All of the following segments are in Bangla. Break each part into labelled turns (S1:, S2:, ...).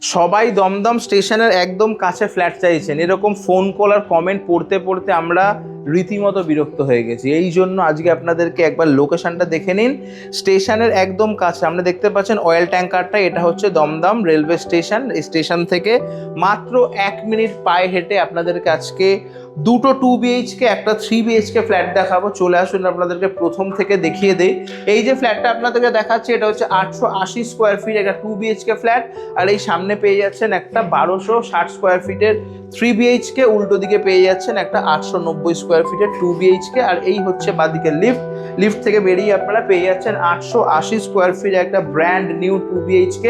S1: সবাই দমদম স্টেশনের একদম কাছে ফ্ল্যাট চাইছেন, এরকম ফোন কল আর কমেন্ট পড়তে পড়তে আমরা রীতিমতো বিরক্ত হয়ে গেছি। এই জন্য আজকে আপনাদেরকে একবার লোকেশনটা দেখে নিন। স্টেশনের একদম কাছে আপনি দেখতে পাচ্ছেন অয়েল ট্যাঙ্কারটা, এটা হচ্ছে দমদম রেলওয়ে স্টেশন। এই স্টেশন থেকে মাত্র 1 মিনিট পায়ে হেঁটে আপনাদেরকে আজকে দুটো 2 BHK একটা 3 BHK ফ্ল্যাট দেখাবো। চলে আসুন, আপনাদেরকে প্রথম থেকে দেখিয়ে দেই। এই যে ফ্ল্যাটটা আপনাদেরকে দেখাচ্ছি এটা হচ্ছে 880 স্কোয়ার ফিট একটা 2 BHK ফ্ল্যাট, আর এই সামনে পেয়ে যাচ্ছেন একটা 1260 স্কোয়ার ফিটের 3 BHK, উল্টো দিকে পেয়ে যাচ্ছেন একটা 890 স্কোয়ার ফিটের 2 BHK। আর এই হচ্ছে বাদিকে লিফট থেকে বেরিয়ে আপনারা পেয়ে যাচ্ছেন 880 স্কোয়ার ফিট একটা ব্র্যান্ড নিউ 2 BHK।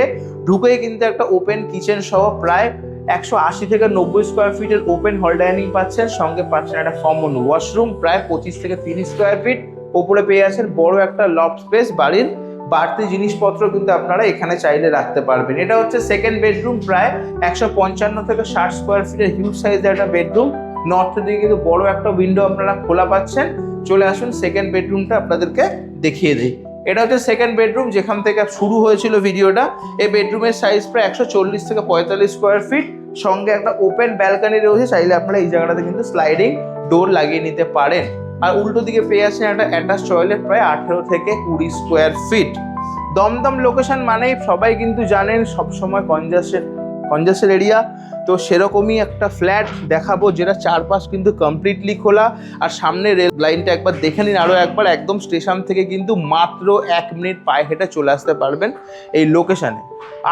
S1: ঢুকেই কিন্তু একটা ওপেন কিচেন সহ প্রায় 180 থেকে 90 স্কোয়ার ফিটের ওপেন হল ডাইনিং পাচ্ছেন, সঙ্গে পাচ্ছেন একটা কমন ওয়াশরুম প্রায় 25 থেকে 30 স্কোয়ার ফিট। ওপরে পেয়ে যাচ্ছেন বড় একটা লফট স্পেস, বাড়ির বাড়তি জিনিসপত্র কিন্তু আপনারা এখানে চাইলে রাখতে পারবেন। এটা হচ্ছে সেকেন্ড বেডরুম, প্রায় 155 থেকে 60 স্কোয়ার ফিটের হিউজ সাইজের একটা বেডরুম। নর্থ দিকে কিন্তু বড় একটা উইন্ডো আপনারা খোলা পাচ্ছেন। চলে আসুন, সেকেন্ড বেডরুমটা আপনাদেরকে দেখিয়ে দিই। এটা হচ্ছে সেকেন্ড বেডরুম, যেখান থেকে শুরু হয়েছিল ভিডিওটা। এই বেডরুমের সাইজ প্রায় 140 থেকে 45 স্কোয়ার ফিট, সঙ্গে একটা ওপেন ব্যালকনি রয়েছে। চাইলে আপনারা এই জায়গাটাতে কিন্তু স্লাইডিং ডোর লাগিয়ে নিতে পারেন। আর উল্টো দিকে পেয়ে আছেন একটা অ্যাটাচ টয়লেট প্রায় 18 থেকে 20 স্কোয়ার ফিট। দমদম লোকেশন মানেই সবাই কিন্তু জানেন সবসময় কনজাস্টেড এরিয়া। তো সেরকমই একটা ফ্ল্যাট দেখাবো যেটা চারপাশ কিন্তু কমপ্লিটলি খোলা। আর সামনে রেল লাইনটা একবার দেখে নিন আরও একবার, একদম স্টেশন থেকে কিন্তু মাত্র 1 মিনিট পায়ে হেঁটে চলে আসতে পারবেন এই লোকেশানে।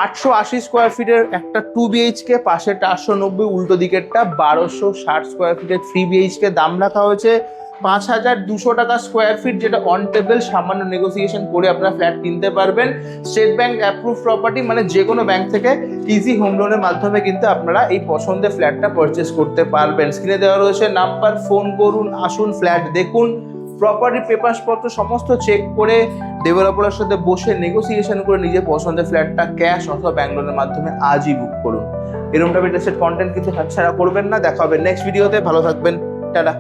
S1: 880 স্কোয়ার ফিটের একটা 2 BHK, পাশেরটা 890, উল্টো দিকেরটা 1260 স্কোয়ার ফিটের 3 BHK। দাম রাখা হয়েছে 5200 টাকা স্কোয়ার ফিট, যেটা অন টেবিল, সামান্য নেগোসিয়েশন করে আপনারা ফ্ল্যাট কিনতে পারবেন। স্টেট ব্যাংক অ্যাপ্রুভ প্রপার্টি, মানে যে কোনো ব্যাংক থেকে ইজি হোম লোনের মাধ্যমে কিন্তু আপনারা এই পছন্দের ফ্ল্যাটটা পারচেস করতে পারবেন। স্ক্রিনে দেওয়া রয়েছে নাম্বার, ফোন করুন, আসুন, ফ্ল্যাট দেখুন, প্রপার্টি পেপারসপত্র সমস্ত চেক করে ডেভেলপারের সাথে বসে নেগোসিয়েশন করে নিজের পছন্দের ফ্ল্যাটটা ক্যাশ অথবা ব্যাংক লোনের মাধ্যমে আজই বুক করুন। এরকম টাইপের কন্টেন্ট কিন্তু হাতছাড়া করবেন না। দেখা হবে নেক্সট ভিডিওতে, ভালো থাকবেন, টাটা।